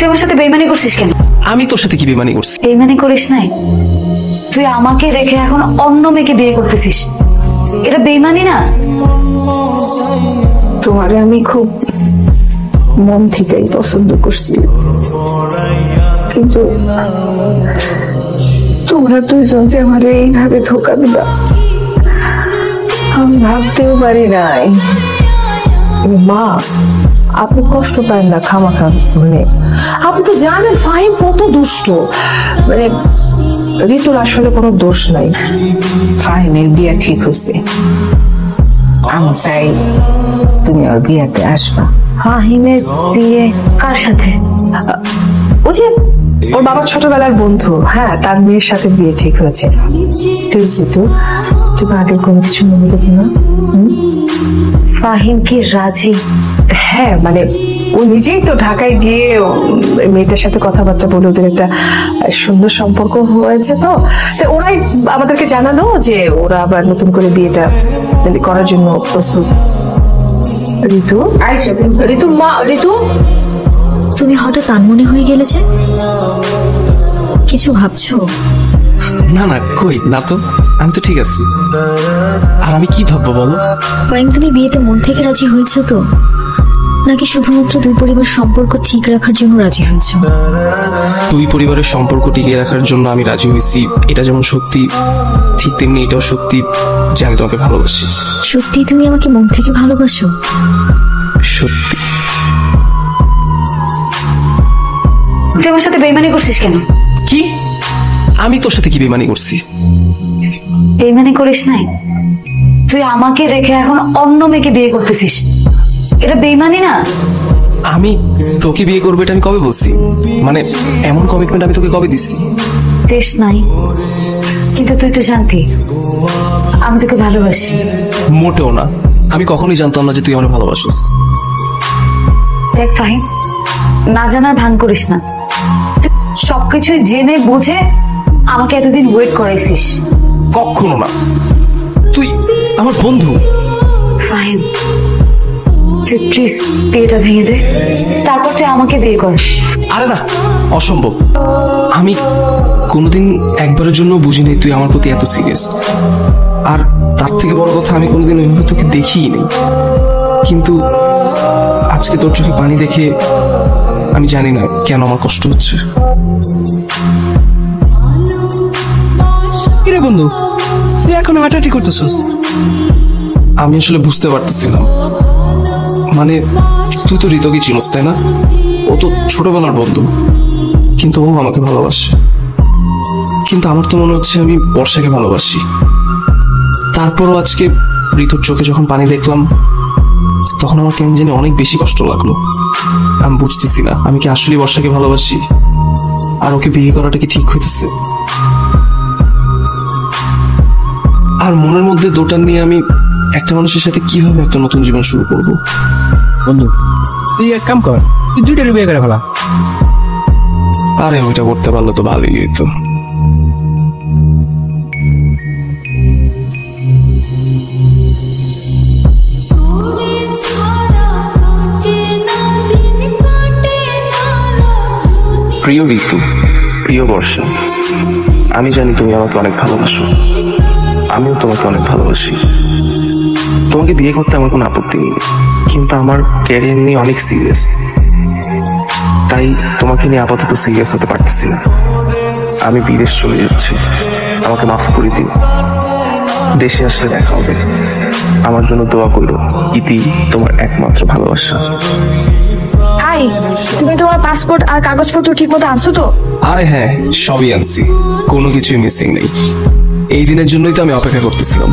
তুই আমার সাথে বেইমানি করছিস কেন? আমি তোর সাথে কি বেইমানি করছি? বেইমানি করিস নাই, তুই আমাকে রেখে এখন অন্য মেয়েকে বিয়ে করতেছিস, এটা বেইমানি না? তোমারে আমি খুব মন থেকেই পছন্দ করছি, কিন্তু তোমরা দুইজন যে আমার এইভাবে ধোকা দিবা আমি ভাবতেও পারি নাই। মা, আপনি কষ্ট পান না খামাখা, মানে আপনি তো জানেন ফাহিম কত দুষ্ট, মানে ঋতুর আসলে কোনো দোষ নাই। ফাহিমের বিয়ে ঠিক হচ্ছে, আমি চাই তুমি ওর বিয়েতে আসবা। ফাহিমের বিয়ে কার সাথে? ও যে ওর বাবার ছোটবেলার বন্ধু, হ্যাঁ তার মেয়ের সাথে বিয়ে ঠিক হয়েছে। প্লিজ ঋতু, তুমি আগের কোনো কিছু মনে দেখো না। ফাহিম কি রাজি? হ্যাঁ, মানে ও নিজেই তো ঢাকায় গিয়ে মেয়েটার সাথে কথাবার্তা বলে ওদের একটা সুন্দর সম্পর্ক হয়েছে। তো ওরাই আমাদেরকে জানালো যে ওরা আবার নতুন করে বিয়েটা করার জন্য প্রস্তুত। ঋতু, ঋতু মা, ঋতু তুমি হঠাৎ আনমনে হয়ে গেলে যে, কিছু ভাবছো? না না, কই না তো, আমি তো ঠিক আছি। আর আমি কি ভাববো বলো? ফাহিম, তুমি বিয়েতে মন থেকে রাজি হয়েছো তো, নাকি শুধুমাত্র দুই পরিবার সম্পর্ক ঠিক রাখার জন্য রাজি হয়েছো? দুই পরিবারের সম্পর্ক টিকিয়ে রাখার জন্য আমি রাজি হয়েছি, এটা যেমন সত্যি ঠিক তেমনি এটাও সত্যি যে আমি তোমাকে ভালোবাসি। সত্যি তুমি আমাকে মন থেকে ভালোবাসো? সত্যি। তুই আমার সাথে বেইমানি করছিস কেন? কি? আমি তোর সাথে কি বেইমানি করছি? বেইমানি করিস নাই, তুই আমাকে রেখে এখন অন্য মেয়েকে বিয়ে করতেছিস, এটা বেইমানি না? আমি তোকে বিয়ে করবো এটা আমি কবে বলছি? মানে এমন কমিটমেন্ট আমি তোকে কবে দিচ্ছি? দেশ নাই, কিন্তু তুই তো জানতি আমি তোকে ভালোবাসি। মোটেও না, আমি কখনোই জানতাম না যে তুই আমার ভালোবাসিস। দেখ ফাহিম, না জানার ভান করিস না, সবকিছুই জেনে বুঝে আমাকে এতদিন ওয়েট করাইছিস। কখনো না, তুই আমার বন্ধু। ফাহিম, তুই প্লিজ বিয়েটা ভেঙে দে, তারপর তুই আমাকে বিয়ে কর। আরে না, অসম্ভব। আমি কোনোদিন একবারের জন্য বুঝিনি তুই আমার প্রতি এত সিরিয়াস। আর তার থেকে বড় কথা, আমি কোনোদিন ওইভাবে তোকে দেখিই নি, কিন্তু আজকে তোর চোখে পানি দেখে আমি জানি না কেন আমার কষ্ট হচ্ছে। কিরে বন্ধু, তুই এখন হাঁটাহাঁটি করতেছিস? আমি আসলে বুঝতে পারতেছিলাম, মানে তুই তো ঋতুকে চিনস তাই না? ও তো ছোটবেলার বন্ধু, কিন্তু ও আমাকে ভালোবাসে। কিন্তু আমার তো মনে হচ্ছে আমি বর্ষাকে ভালোবাসি। তারপরও আজকে ঋতুর চোখে যখন পানি দেখলাম, তখন আমার কেন জানি অনেক বেশি কষ্ট লাগলো। আমি বুঝতেছি না আমি কি আসলে বর্ষাকে ভালোবাসি, আর ওকে বিয়ে করাটা কি ঠিক হইতেছে? আর মনের মধ্যে দোটান নিয়ে আমি একটা মানুষের সাথে কিভাবে একটা নতুন জীবন শুরু করব? বন্ধু, তুই এক কাম কর, তুই দুইটারে বিয়ে করে ফেলা। আরে ওইটা করতে পারলে তো ভালোই হইতো। প্রিয় ঋতু, প্রিয় বর্ষা, আমি জানি তুমি আমাকে অনেক ভালোবাসো, আমিও তোমাকে অনেক ভালোবাসি। তোমাকে বিয়ে করতে আমার কোনো আপত্তি নেই, কিন্তু আমার ক্যারিয়ার নিয়ে অনেক সিরিয়াস, তাই তোমাকে নিয়ে আপাতত সিরিয়াস হতে পারতেছি না। আমি বিদেশ চলে যাচ্ছি, আমাকে মাফ করে দিও। দেশে আসলে দেখা হবে, আমার জন্য দোয়া করো। ইতি, তোমার একমাত্র ভালোবাসা। হাই, তুমি তোমার পাসপোর্ট আর কাগজপত্র ঠিক মতো আনছো তো? আরে হ্যাঁ, সবই আনছি, কোনো কিছুই মিসিং নেই। এই দিনের জন্যই তো আমি অপেক্ষা করতেছিলাম।